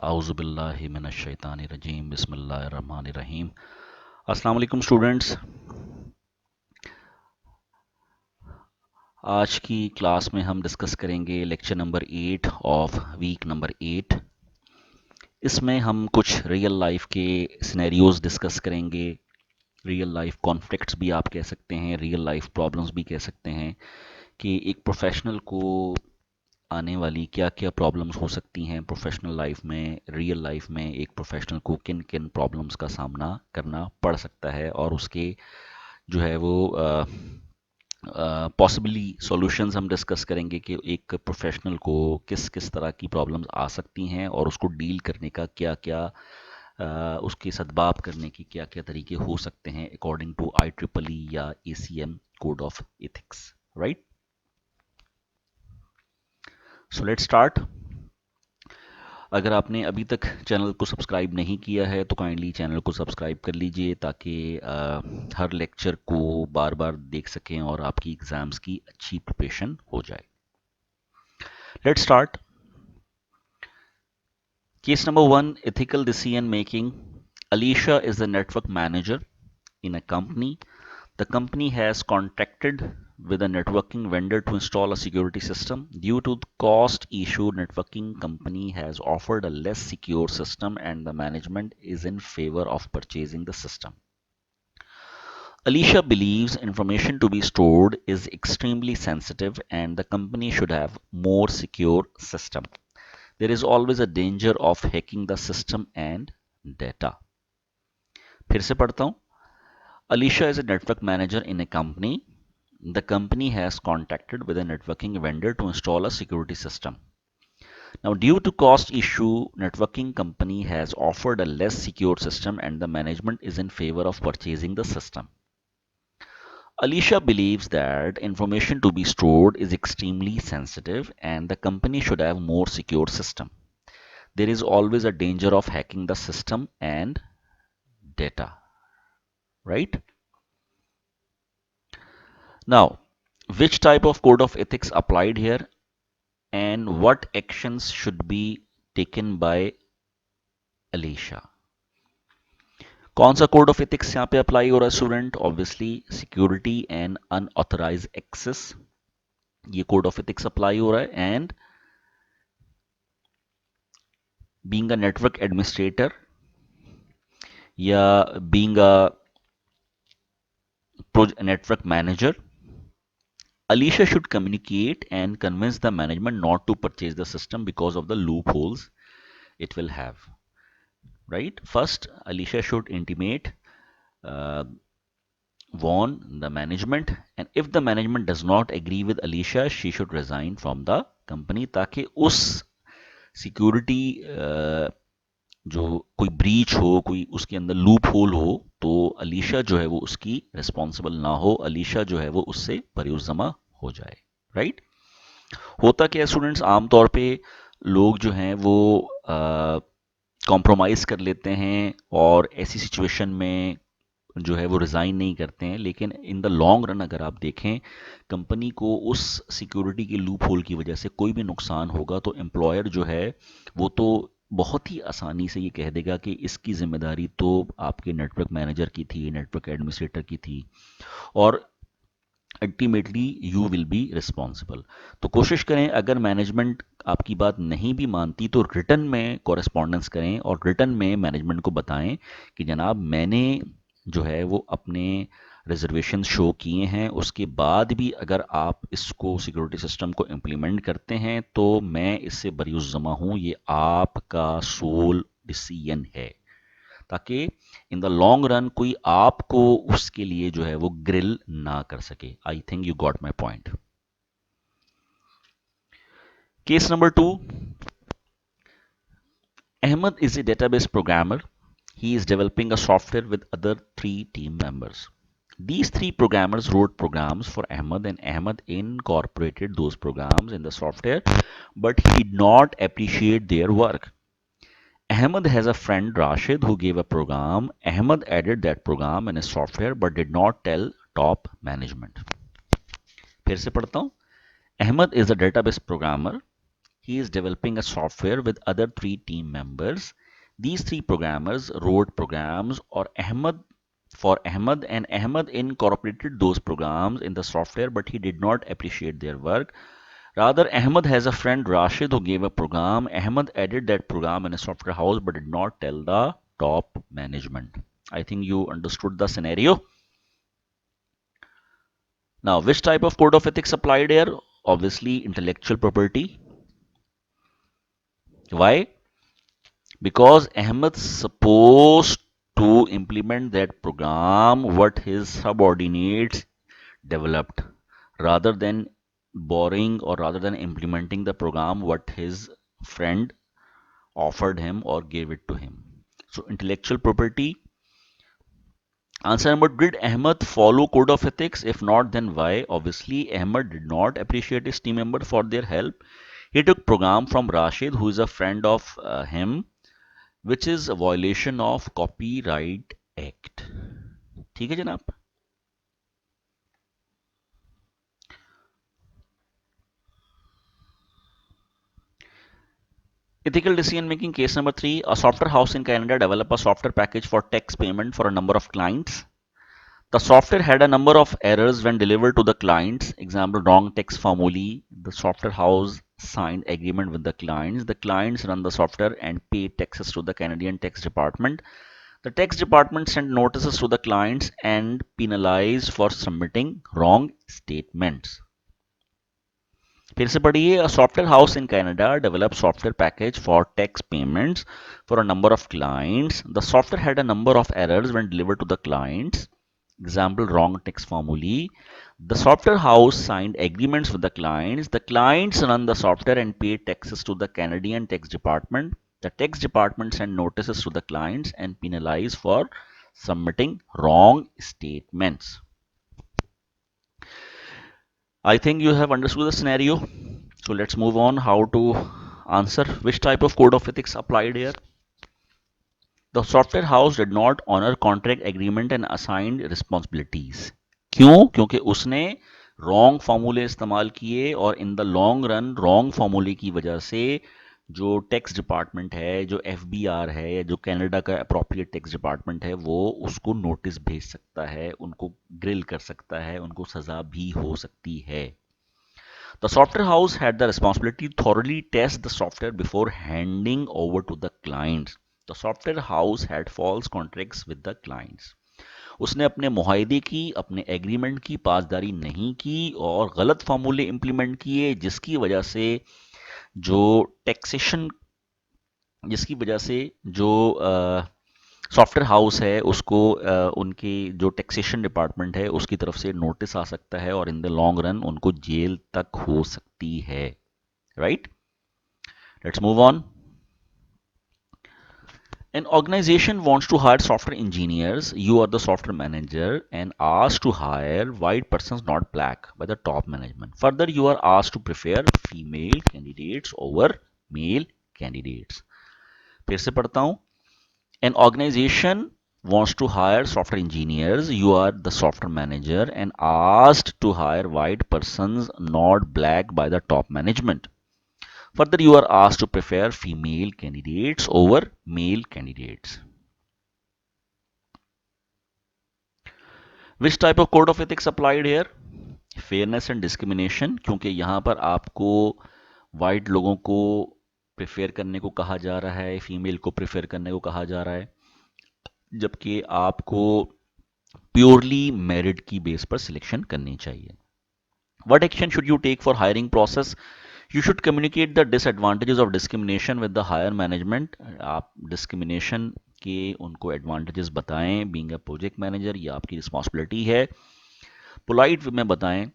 आउज़ुबिल्लाहि मिनश्शैतानिर्रजीम बिस्मिल्लाहिर्रहमानिर्रहीम। अस्सलाम वालेकुम स्टूडेंट्स। आज की क्लास में हम डिस्कस करेंगे lecture number 8 of week number 8। इसमें हम कुछ रियल लाइफ के सिनेरियोज डिस्कस करेंगे। रियल लाइफ कॉन्फ्लिक्ट्स भी आप कह सकते हैं, रियल लाइफ प्रॉब्लम्स भी कह सकते हैं कि एक प्रोफेशनल को आने वाली क्या क्या प्रॉब्लम्स हो सकती हैं प्रोफेशनल लाइफ में। रियल लाइफ में एक प्रोफेशनल को किन किन प्रॉब्लम्स का सामना करना पड़ सकता है और उसके जो है वो पॉसिबली सॉल्यूशंस हम डिस्कस करेंगे कि एक प्रोफेशनल को किस किस तरह की प्रॉब्लम्स आ सकती हैं और उसको डील करने का क्या क्या उसके सद्भाव करने की क्या क्या तरीके हो सकते हैं अकॉर्डिंग टू IEEE या ACM code of ethics. Right, so let's start. अगर आपने अभी तक चैनल को सब्सक्राइब नहीं किया है तो काइंडली चैनल को सब्सक्राइब कर लीजिए ताकि हर लेक्चर को बार बार देख सकें और आपकी एग्ज़ाम्स की अच्छी प्रिपरेशन हो जाए। Let's start. Case number 1, ethical decision making. Alicia is the network manager in a company. The company has contracted with a networking vendor to install a security system. Due to the cost issue, networking company has offered a less secure system and the management is in favor of purchasing the system. Alicia believes information to be stored is extremely sensitive and the company should have more secure system. There is always a danger of hacking the system and data. फिर से पढ़ता हूँ। Alicia is a network manager in a company. The company has contacted with a networking vendor to install a security system. Now, due to cost issue, networking company has offered a less secure system and the management is in favor of purchasing the system. Alicia believes that information to be stored is extremely sensitive and the company should have more secure system. There is always a danger of hacking the system and data. Right? Now, which type of code of ethics applied here and what actions should be taken by Alicia? कौन सा code of ethics यहाँ पे apply हो रहा है student? Obviously security and unauthorised access, ये code of ethics apply हो रहा है। And being a network administrator या being a network manager, Alicia should communicate and convince the management not to purchase the system because of the loopholes it will have. Right? First, Alicia should intimate, uh, warn the management, and if the management does not agree with Alicia, she should resign from the company ताकि उस security जो कोई breach हो, कोई उसके अंदर loop hole हो, तो अलीशा जो है वो उसकी रिस्पॉन्सिबल ना हो, अलीशा जो है वो उससे बरीउज़्ज़मा हो जाए। राइट? होता क्या है स्टूडेंट्स, आमतौर पे लोग जो हैं वो कॉम्प्रोमाइज़ कर लेते हैं और ऐसी सिचुएशन में जो है वो रिज़ाइन नहीं करते हैं, लेकिन इन द लॉन्ग रन अगर आप देखें कंपनी को उस सिक्योरिटी के लूप होल की वजह से कोई भी नुकसान होगा तो एम्प्लॉयर जो है वो तो बहुत ही आसानी से ये कह देगा कि इसकी जिम्मेदारी तो आपके नेटवर्क मैनेजर की थी, नेटवर्क एडमिनिस्ट्रेटर की थी और ultimately you will be responsible. तो कोशिश करें अगर मैनेजमेंट आपकी बात नहीं भी मानती तो रिटर्न में कॉरेस्पॉन्डेंस करें और रिटर्न में मैनेजमेंट को बताएं कि जनाब मैंने जो है वो अपने रिजर्वेशन शो किए हैं, उसके बाद भी अगर आप इसको सिक्योरिटी सिस्टम को इम्प्लीमेंट करते हैं तो मैं इससे बरीउज़्ज़मा हूँ, ये आपका सोल डिसीजन है, ताकि इन द लॉन्ग रन कोई आपको उसके लिए जो है वो ग्रिल ना कर सके। I think you got my point. Case number 2, Ahmed is a database programmer. He is developing a software with other 3 team members. These 3 programmers wrote programs for Ahmed and Ahmed incorporated those programs in the software, but he did not appreciate their work. Ahmed has a friend Rashid who gave a program. Ahmed added that program in his software but did not tell top management. फिर से पढ़ता हूँ. Ahmed is a database programmer. he is developing a software with other three team members. These three programmers wrote programs for Ahmed, and Ahmed incorporated those programs in the software, but he did not appreciate their work. Rather, Ahmed has a friend Rashid who gave a program. Ahmed added that program in a software house but did not tell the top management. I think you understood the scenario. Now, which type of code of ethics applied here? Obviously, intellectual property. Why? Because Ahmed's supposed to implement that program what his subordinates developed, rather than borrowing or rather than implementing the program what his friend offered him or gave it to him. So intellectual property. Answer number, did Ahmed follow code of ethics? If not, then why? Obviously, Ahmed did not appreciate his team member for their help. He took program from Rashid, who is a friend of him, which is a violation of Copyright Act. ठीक है जनाब? Ethical decision making case number 3. A software house in Canada developed a software package for tax payment for a number of clients. The software had a number of errors when delivered to the clients. Example, wrong tax formulae. The software house signed agreement with the clients. The clients run the software and pay taxes to the Canadian tax department. The tax department sent notices to the clients and penalized for submitting wrong statements. फिर से पढ़िए, a software house in Canada developed software package for tax payments for a number of clients. The software had a number of errors when delivered to the clients. Example, wrong tax formulae. The software house signed agreements with the clients. The clients run the software and pay taxes to the Canadian tax department. The tax department sent notices to the clients and penalized for submitting wrong statements. I think you have understood the scenario. So let's move on how to answer which type of code of ethics applied here. The software house did not honor contract agreement and assigned responsibilities. क्यों? क्योंकि उसने wrong फार्मूले इस्तेमाल किए और in the long run wrong फार्मूले की वजह से जो टैक्स डिपार्टमेंट है, जो एफबीआर है या जो कनाडा का अप्रोप्रिएट टैक्स डिपार्टमेंट है, वो उसको नोटिस भेज सकता है, उनको ग्रिल कर सकता है, उनको सजा भी हो सकती है. The software house had the responsibility to thoroughly test the software before handing over to the clients. The software house had false contracts with the clients. उसने अपने मुआहदे की, अपने एग्रीमेंट की पासदारी नहीं की और गलत फार्मूले इंप्लीमेंट किए, जो टैक्सेशन जिसकी वजह से जो सॉफ्टवेयर हाउस है उसको उनकी जो टैक्सेशन डिपार्टमेंट है उसकी तरफ से नोटिस आ सकता है और इन द लॉन्ग रन उनको जेल तक हो सकती है. Right, let's move on. An organization wants to hire software engineers. You are the software manager and asked to hire white persons, not black, by the top management. Further, you are asked to prefer female candidates over male candidates. फिर से पढ़ता हूँ. An organization wants to hire software engineers. You are the software manager and asked to hire white persons, not black, by the top management. Further, you are asked to prefer female candidates over male candidates. Which type of code of ethics applied here? Fairness and discrimination, क्योंकि यहाँ पर आपको white लोगों को prefer करने को कहा जा रहा है, फीमेल को प्रेफर करने को कहा जा रहा है, जबकि आपको प्योरली मेरिट की बेस पर सिलेक्शन करनी चाहिए. What action should you take for hiring process? You should communicate the disadvantages of discrimination with the higher management. आप discrimination के उनको advantages बताएं. Being a project manager ये आपकी रिस्पॉन्सिबिलिटी है. Polite वे में बताएं.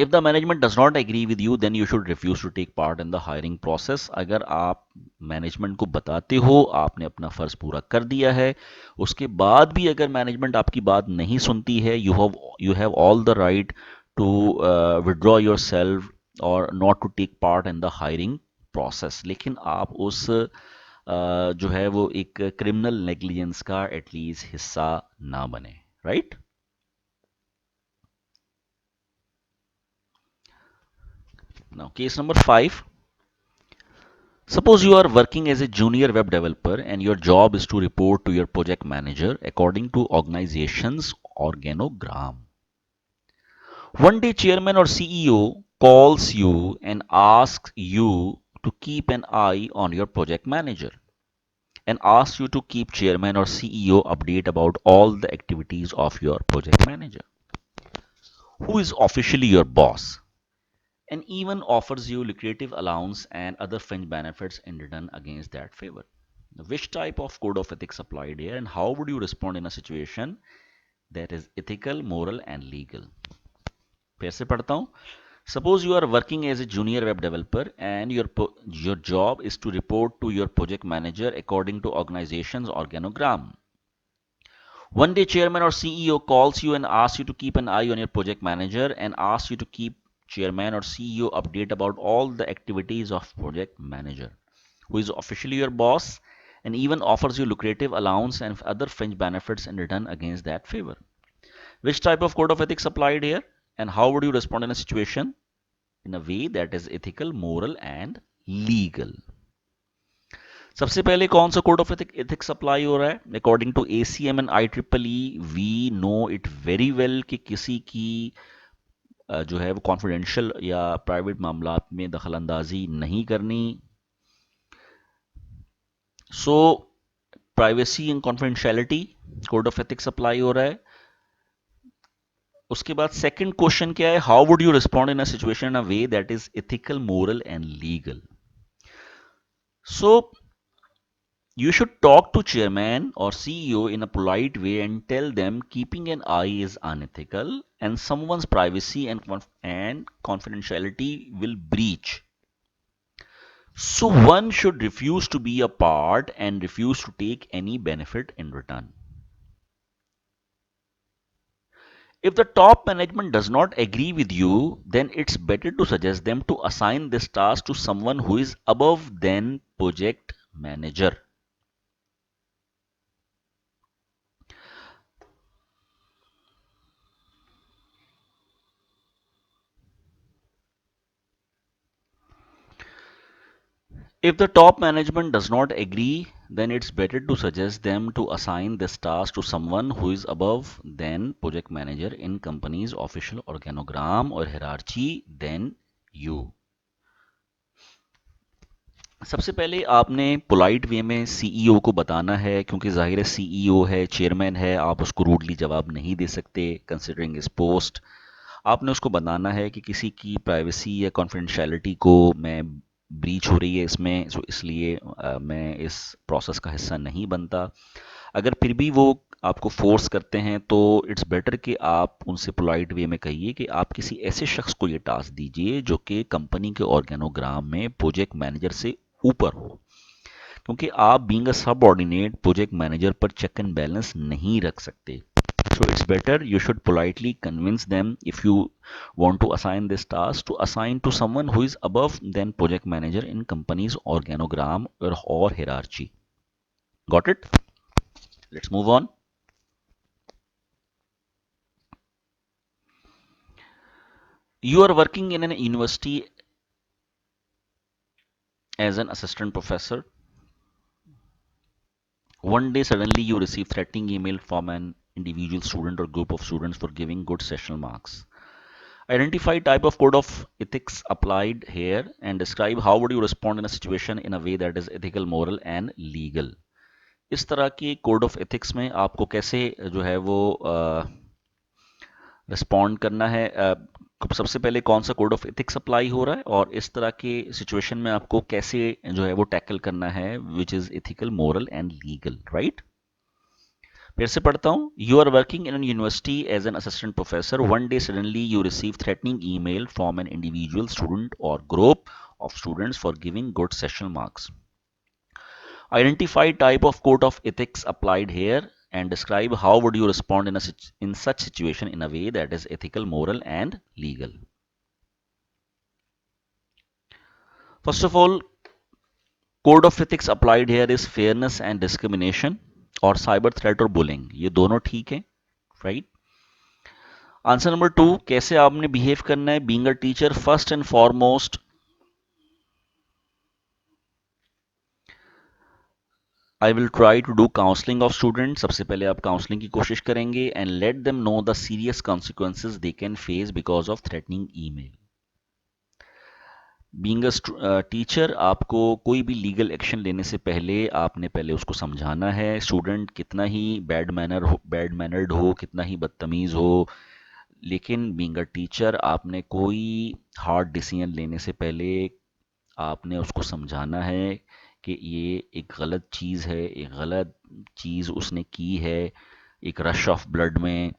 If the management does not agree with you, then you should refuse to take part in the hiring process. अगर आप मैनेजमेंट को बताते हो आपने अपना फ़र्ज़ पूरा कर दिया है, उसके बाद भी अगर मैनेजमेंट आपकी बात नहीं सुनती है, you have all the right to withdraw yourself or not to take part in the hiring process. लेकिन आप उस जो है वो एक क्रिमिनल नेग्लिजेंस का एटलीस्ट हिस्सा ना बने. Right? Now, case number 5. Suppose you are working as a junior web developer and your job is to report to your project manager according to organization's organogram. One day, chairman or CEO calls you and asks you to keep an eye on your project manager and asks you to keep chairman or CEO update about all the activities of your project manager, who is officially your boss, and even offers you lucrative allowance and other fringe benefits in return against that favor. Which type of code of ethics applied here, and how would you respond in a situation that is ethical, moral, and legal? फिर से पढ़ता हूँ. Suppose you are working as a junior web developer and your job is to report to your project manager according to organization's organogram. One day, chairman or CEO calls you and asks you to keep an eye on your project manager and asks you to keep chairman or CEO update about all the activities of project manager, who is officially your boss and even offers you lucrative allowance and other fringe benefits in return against that favor. Which type of code of ethics applied here, and how would you respond in a situation in a way that is ethical, moral, and legal? सबसे पहले कौन सा code of ethics apply हो रहा है according to ACM and I triple E we know it very well कि किसी की जो है वो कॉन्फिडेंशियल या प्राइवेट मामला में दखल अंदाजी नहीं करनी. So privacy and confidentiality code of ethics apply हो रहा है. उसके बाद सेकंड क्वेश्चन क्या है, how would you respond in a situation in a way that is ethical, moral and legal. So you should talk to chairman or CEO in a polite way and tell them keeping an eye is unethical and someone's privacy and confidentiality will breach. So one should refuse to be a part and refuse to take any benefit in return. If the top management does not agree with you, then it's better to suggest them to assign this task to someone who is above than project manager. If the top management does not agree, then it's better to suggest them to assign this task to someone who is above than project manager in company's official organogram or hierarchy than you. सबसे पहले आपने polite way में CEO को बताना है, क्योंकि जाहिर है सीईओ है, चेयरमैन है, आप उसको रूडली जवाब नहीं दे सकते कंसिडरिंग इस पोस्ट. आपने उसको बताना है कि किसी की प्राइवेसी या कॉन्फिडेंशियलिटी को मैं ब्रीच हो रही है इसमें, सो इसलिए मैं इस प्रोसेस का हिस्सा नहीं बनता. अगर फिर भी वो आपको फोर्स करते हैं तो इट्स बेटर कि आप उनसे पोलाइट वे में कहिए कि आप किसी ऐसे शख्स को ये टास्क दीजिए जो कि कंपनी के ऑर्गेनोग्राम में प्रोजेक्ट मैनेजर से ऊपर हो, क्योंकि आप being a subordinate project manager पर चेक एंड बैलेंस नहीं रख सकते. So it's better you should politely convince them, if you want to assign this task, to assign to someone who is above than project manager in company's organogram or hierarchy. Got it? Let's move on. You are working in a university as an assistant professor. One day suddenly you receive threatening email from an individual student or group of students for giving good sessional marks. Identify type of code of ethics applied here and describe how would you respond in a situation in a way that is ethical, moral and legal. इस तरह की code of ethics में आपको कैसे जो है वो respond करना है. सबसे पहले कौन सा कोड ऑफ एथिक्स अप्लाई हो रहा है और इस तरह के सिचुएशन में आपको कैसे जो है वो टैकल करना है, which is ethical, moral and legal. Right, फिर से पढ़ता हूँ. You are working in an university as an assistant professor. One day suddenly you receive threatening email from an individual student और group of students for giving good sessional marks. Identify type of code of ethics applied here and describe how would you respond in such situation in a way that is ethical, moral and legal. First of all, code of ethics applied here is fairness and discrimination और cyber threat और bullying. ये दोनों ठीक है, right? Answer number 2, कैसे आपने behave करना है. Being a teacher, first and foremost I will try to do counselling of student. सबसे पहले आप काउंसलिंग की कोशिश करेंगे and let them know the serious consequences they can face because of threatening email. Being a teacher, आपको कोई भी legal action लेने से पहले आपने पहले उसको समझाना है। स्टूडेंट कितना ही बैड मैनर्ड हो, कितना ही बदतमीज़ हो, लेकिन बीइंग अ टीचर आपने कोई हार्ड डिसीजन लेने से पहले आपने उसको समझाना है कि ये एक गलत चीज़ है, एक गलत चीज़ उसने की है। एक रश ऑफ ब्लड में,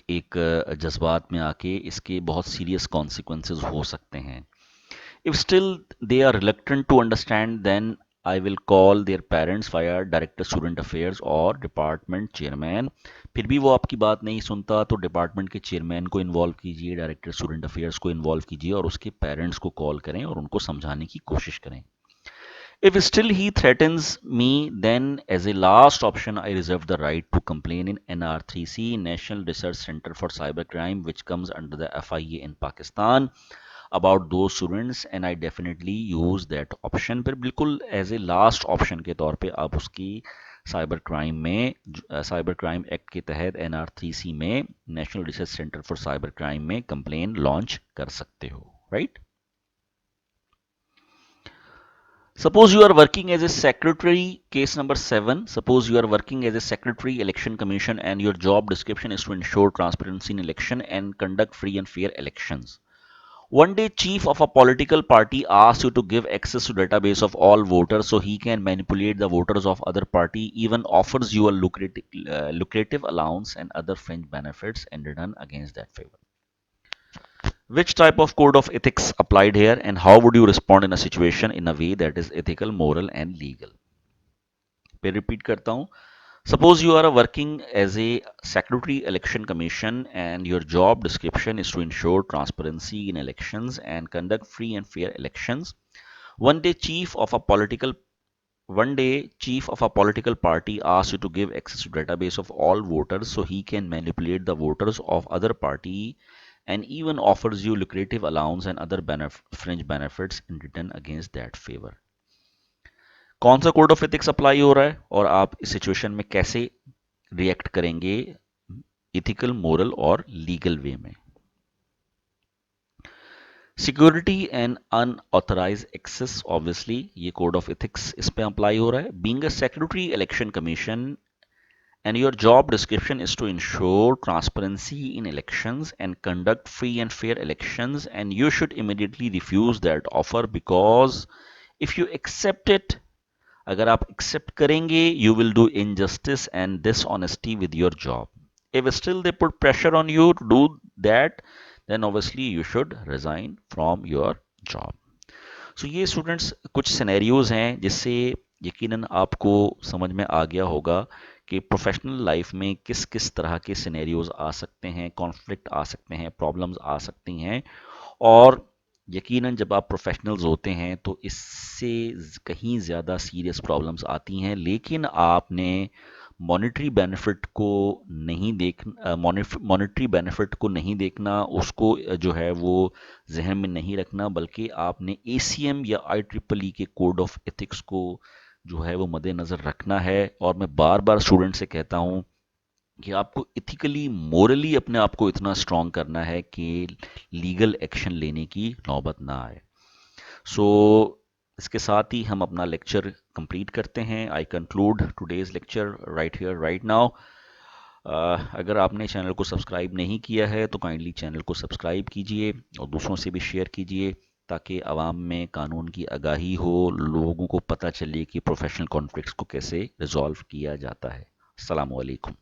एक जज्बात में आके इसके बहुत सीरियस कॉन्सिक्वेंसेस हो सकते हैं। If still they are reluctant to understand, then I will call their parents via Director Student Affairs और Department Chairman। फिर भी वो आपकी बात नहीं सुनता तो डिपार्टमेंट के चेयरमैन को इन्वॉल्व कीजिए, डायरेक्टर स्टूडेंट अफेयर्स को इन्वॉल्व कीजिए और उसके पेरेंट्स को कॉल करें और उनको समझाने की कोशिश करें। If still he threatens me, then as a last option, I reserve the right to complain in NR3C, National Research Center for Cybercrime, which comes under the FIA in Pakistan, about those students, and I definitely use that option। फिर बिल्कुल as a last option के तौर पे आप उसकी cyber crime act के तहत NR3C में, national research centre for cyber crime में कंप्लेन लॉन्च कर सकते हो, right. Suppose you are working as a secretary, case number 7. Suppose you are working as a secretary, election commission, and your job description is to ensure transparency in election and conduct free and fair elections. One day, chief of a political party asks you to give access to database of all voters so he can manipulate the voters of other party, even offers you a lucrative allowance and other fringe benefits in return against that favor. Which type of code of ethics applied here, and how would you respond in a situation in a way that is ethical, moral and legal? पे repeat करता हूँ. Suppose you are working as a secretary election commission and your job description is to ensure transparency in elections and conduct free and fair elections. One day, chief of a political party asks you to give access to database of all voters so he can manipulate the voters of other party and even offers you lucrative allowance and other fringe benefits in return against that favor. कौन सा code of ethics apply हो रहा है और आप इस situation में कैसे रिएक्ट करेंगे इथिकल, मोरल और लीगल वे में? Security and unauthorized access, obviously ये कोड ऑफ एथिक्स इस पे अप्लाई हो रहा है। Being a secretary election commission and your job description is to ensure transparency in elections and conduct free and fair elections, and you should immediately refuse that offer because if you accept it, अगर आप accept करेंगे, you will do injustice and dishonesty with your job. If still they put pressure on you to do that, then obviously you should resign from your job. So ये students कुछ scenarios हैं जिससे यकीनन आपको समझ में आ गया होगा कि प्रोफेशनल लाइफ में किस किस तरह के सिनेरियोज आ सकते हैं, कॉन्फ्लिक्ट आ सकते हैं, प्रॉब्लम्स आ सकती हैं। और यकीनन जब आप प्रोफेशनल्स होते हैं तो इससे कहीं ज़्यादा सीरियस प्रॉब्लम्स आती हैं, लेकिन आपने मॉनेटरी बेनिफिट को नहीं देखना, उसको जो है वो जहन में नहीं रखना, बल्कि आपने ACM या IEEE के कोड ऑफ एथिक्स को जो है वो मद्देनज़र रखना है। और मैं बार बार स्टूडेंट से कहता हूँ कि आपको इथिकली, मोरली अपने आप को इतना स्ट्रांग करना है कि लीगल एक्शन लेने की नौबत ना आए। सो इसके साथ ही हम अपना लेक्चर कंप्लीट करते हैं। I conclude today's lecture right here right now. अगर आपने चैनल को सब्सक्राइब नहीं किया है तो काइंडली चैनल को सब्सक्राइब कीजिए और दूसरों से भी शेयर कीजिए ताकि आवाम में कानून की आगाही हो, लोगों को पता चले कि प्रोफेशनल कॉन्फ्लिक्ट्स को कैसे रिजॉल्व किया जाता है। अस्सलामु अलैकुम।